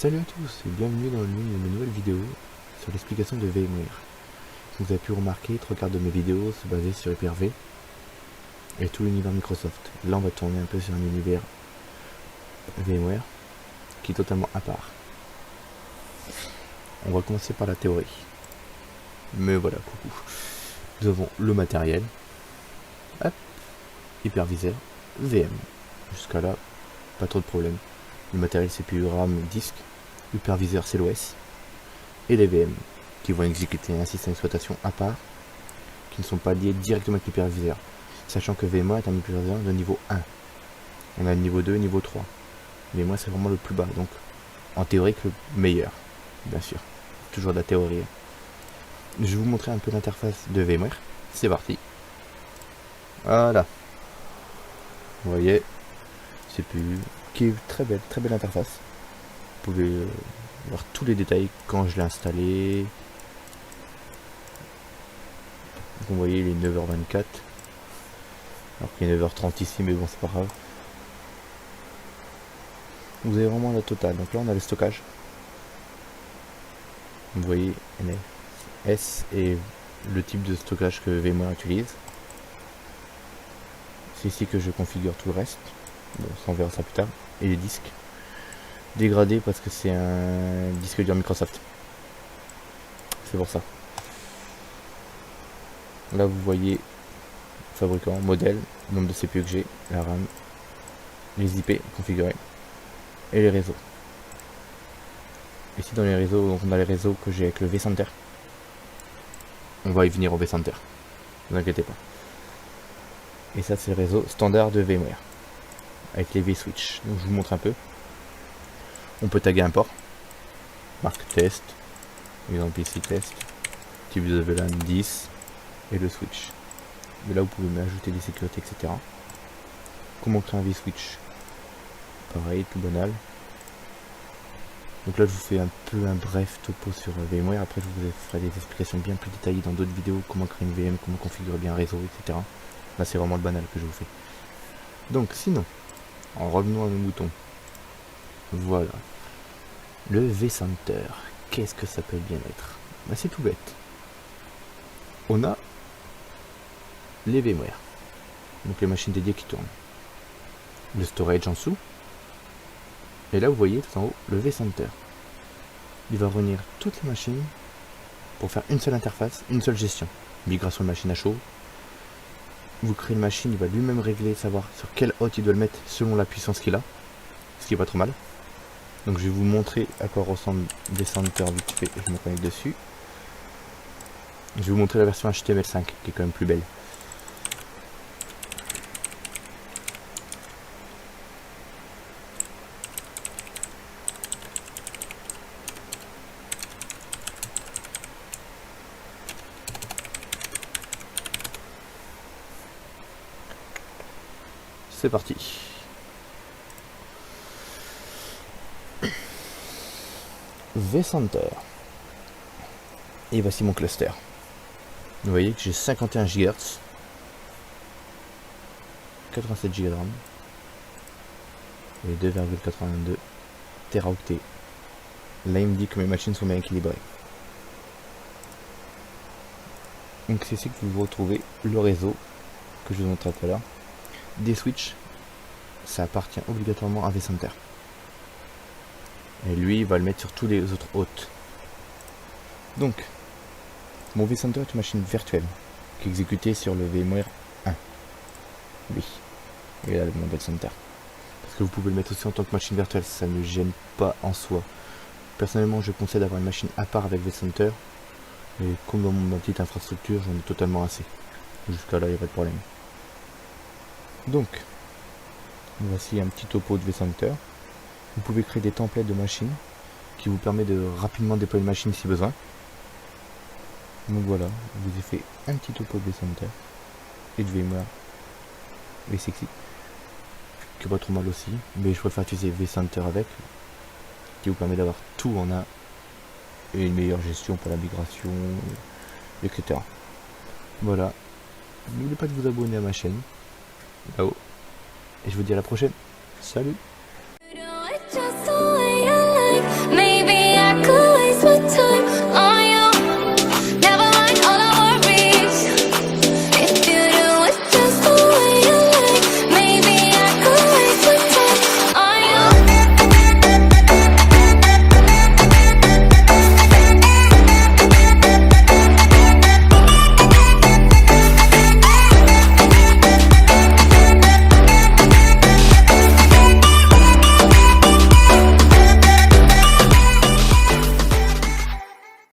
Salut à tous et bienvenue dans une nouvelle vidéo sur l'explication de VMware. Vous avez pu remarquer, 3/4 de mes vidéos se basaient sur Hyper-V et tout l'univers Microsoft. Là on va tourner un peu sur un univers VMware qui est totalement à part. On va commencer par la théorie. Mais voilà, coucou. Nous avons le matériel, hop, hyperviseur, VM. Jusqu'à là, pas trop de problème. Le matériel CPU, RAM, disque, hyperviseur c'est l'OS, et les VM qui vont exécuter un système d'exploitation à part, qui ne sont pas liés directement avec l'hyperviseur. Sachant que VMware est un hyperviseur de niveau 1. On a le niveau 2, niveau 3. VMware c'est vraiment le plus bas, donc en théorie le meilleur, bien sûr. Toujours de la théorie. Je vais vous montrer un peu l'interface de VMware. C'est parti. Voilà. Vous voyez, CPU qui est très belle interface. Vous pouvez voir tous les détails quand je l'ai installé. Vous voyez, il est 9h24. Alors qu'il est 9h30 ici, mais bon, c'est pas grave. Vous avez vraiment la totale. Donc là, on a le stockage. Vous voyez, NS et le type de stockage que VMware utilise. C'est ici que je configure tout le reste. Bon, ça on verra ça plus tard. Et les disques. Dégradé parce que c'est un disque dur Microsoft. C'est pour ça. Là vous voyez fabricant, modèle, nombre de CPU que j'ai, la RAM, les IP configurés et les réseaux. Ici dans les réseaux, donc on a les réseaux que j'ai avec le vCenter. On va y venir au vCenter, ne vous inquiétez pas. Et ça c'est le réseau standard de VMware avec les vSwitch. Donc je vous montre un peu. On peut taguer un port, marque test, exemple ici test, type de VLAN 10 et le switch. Et là vous pouvez ajouter des sécurités, etc. Comment créer un vSwitch? Pareil, tout banal. Donc là je vous fais un peu un bref topo sur VMware. Après je vous ferai des explications bien plus détaillées dans d'autres vidéos, comment créer une VM, comment configurer bien un réseau, etc. Là c'est vraiment le banal que je vous fais. Donc sinon, en revenant à nos moutons, voilà. Le vCenter, qu'est-ce que ça peut bien être? Bah, c'est tout bête. On a les VMware, donc les machines dédiées qui tournent. Le storage en dessous. Et là vous voyez tout en haut le vCenter. Il va réunir toutes les machines pour faire une seule interface, une seule gestion. Migration de machine à chaud. Vous créez une machine, il va lui-même régler, savoir sur quel hot il doit le mettre selon la puissance qu'il a. Ce qui est pas trop mal. Donc je vais vous montrer à quoi ressemble vCenter vite fait, je me connecte dessus. Je vais vous montrer la version HTML5 qui est quand même plus belle. C'est parti. vCenter. Et voici mon cluster. Vous voyez que j'ai 51 GHz, 87 Go de RAM et 2,82 Teraoctets. Là il me dit que mes machines sont bien équilibrées. Donc c'est ici que vous retrouvez le réseau que je vous montrais tout à l'heure. Des switches, ça appartient obligatoirement à vCenter. Et lui, il va le mettre sur tous les autres hôtes. Donc, mon vCenter est une machine virtuelle qui est exécutée sur le VMware 1. Oui. Et là, mon vCenter. Parce que vous pouvez le mettre aussi en tant que machine virtuelle, ça ne gêne pas en soi. Personnellement, je conseille d'avoir une machine à part avec vCenter. Et comme dans ma petite infrastructure, j'en ai totalement assez. Jusqu'à là, il n'y a pas de problème. Donc, voici un petit topo de vCenter. Vous pouvez créer des templates de machines qui vous permet de rapidement déployer une machine si besoin. Donc voilà, je vous ai fait un petit topo de vCenter et de VMware vSexy, qui est pas trop mal aussi, mais je préfère utiliser vCenter avec, qui vous permet d'avoir tout en un et une meilleure gestion pour la migration, etc. Voilà, n'oubliez pas de vous abonner à ma chaîne là-haut et je vous dis à la prochaine. Salut!